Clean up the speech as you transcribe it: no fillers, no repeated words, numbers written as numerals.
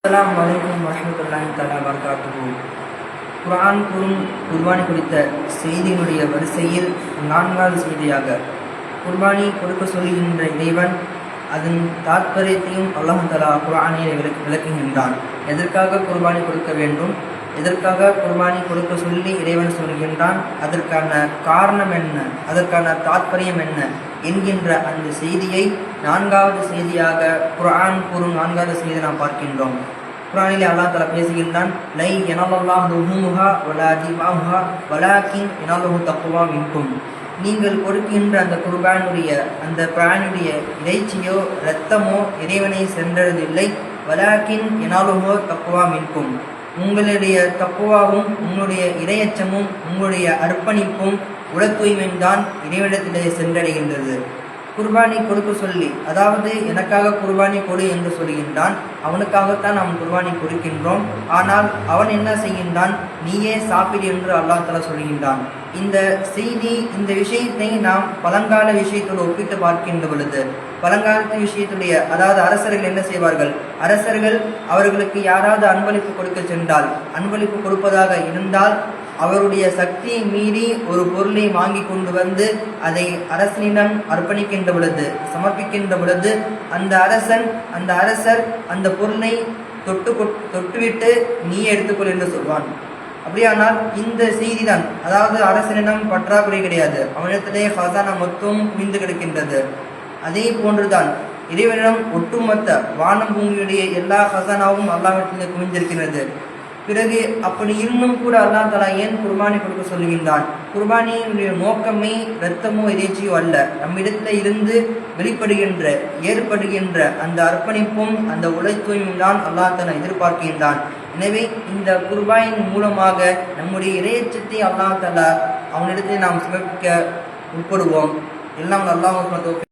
அஸ்ஸலாமு அலைக்கும் வரஹ்மத்துல்லாஹி தஆலா வபரகாத்துஹு. குர்ஆன் கூறும் குர்பானி குறித்த செய்தியினுடைய வரிசையில் 4வது செய்தியாக குர்பானி கொடுக்க சொல்கின்ற இறைவன் அதன் தாற்பயத்தையும் அல்லாஹ் தஆலா குர்ஆனில் விளக்குகின்றான். எதற்காக குர்பானி கொடுக்க வேண்டும், எதற்காக குர்பானி கொடுக்க சொல்லி இறைவன் சொல்கின்றான், அதற்கான காரணம் என்ன, அதற்கான தாற்பயம் என்ன என்கின்ற அந்த செய்தியை 4வது செய்தியாக குர்ஆன் கூறும் 4வது செய்தியை நாம் பார்க்கின்றோம். குர்ஆனிலே அல்லாஹ் தஆலா பேசுகின்றான், லை யனலல்லாஹு லுஹூமுஹா வலா திமாஹா வலாக்கின் யனலுஹு தக்வா மின்கும். நீங்கள் கொடுக்கின்ற அந்த குர்பானுடைய அந்த பிராணியுடைய இறைச்சியோ இரத்தமோ இறைவனை சென்றதில்லை. வலாக்கின் யனலுஹு தக்வா மின்கும். உங்களுடைய தக்குவாவும் உங்களுடைய இறையச்சமும் உங்களுடைய அர்ப்பணிப்பும் உள தூய்மையும் தான் இறைவனிடத்திலே சென்றடைகின்றது. குர்பானி கொடுக்க சொல்லி, அதாவது எனக்காக குர்பானி கொடு என்று சொல்கின்றான். அவனுக்காகத்தான் நாம் குர்பானி கொடுக்கின்றோம். ஆனால் அவன் என்ன செய்கின்றான், நீயே சாப்பிடு என்று அல்லாஹ் தஆலா சொல்கின்றான். இந்த செய்தி, இந்த விஷயத்தை நாம் பழங்கால விஷயத்தோடு ஒப்பிட்டு பார்க்கின்ற பொழுது, பழங்காலத்து விஷயத்துடைய, அதாவது அரசர்கள் என்ன செய்வார்கள், அரசர்கள் அவர்களுக்கு யாராவது அன்பளிப்பு கொடுக்க சென்றால், அன்பளிப்பு கொடுப்பதாக இருந்தால் அவருடைய சக்தியை மீறி ஒரு பொருளை வாங்கி கொண்டு வந்து அதை அரசனிடம் அர்ப்பணிக்கின்ற பொழுது, சமர்ப்பிக்கின்ற பொழுது அந்த அரசர் அந்த பொருளை தொட்டுவிட்டு நீ எடுத்துக்கொள் என்று சொல்வான். அப்படியானால் இந்த செய்தி தான், அதாவது அரசனிடம் பற்றாக்குறை கிடையாது, அவனிடத்திலே ஹசானா மொத்தம் குவிந்து கிடக்கின்றது. அதே போன்றுதான் இறைவனிடம் ஒட்டுமொத்த வானம் பூமியுடைய எல்லா ஹசானாவும் அல்லாஹ்விடத்திலே குவிந்திருக்கிறது. பிறகு அப்படி இருந்தும் கூட அல்லாஹ் தஆலா ஏன் குர்பானி கொடுக்க சொல்லுகின்றான்? குர்பானியினுடைய நோக்கமே இரத்தமோ இறைச்சியோ அல்ல, நம்மிடத்தில் இருந்து வெளிப்படுகின்ற ஏற்படுகின்ற அந்த அர்ப்பணிப்பும் அந்த உழைத்தூய்மையும் தான் அல்லாஹ் தஆலா எதிர்பார்க்கின்றான். எனவே இந்த குர்பானின் மூலமாக நம்முடைய இறையச்சத்தை அல்லாஹ் தஆலா அவனிடத்தில் நாம் சமர்ப்பிக்க உட்படுவோம். எல்லாம் அல்லாஹ்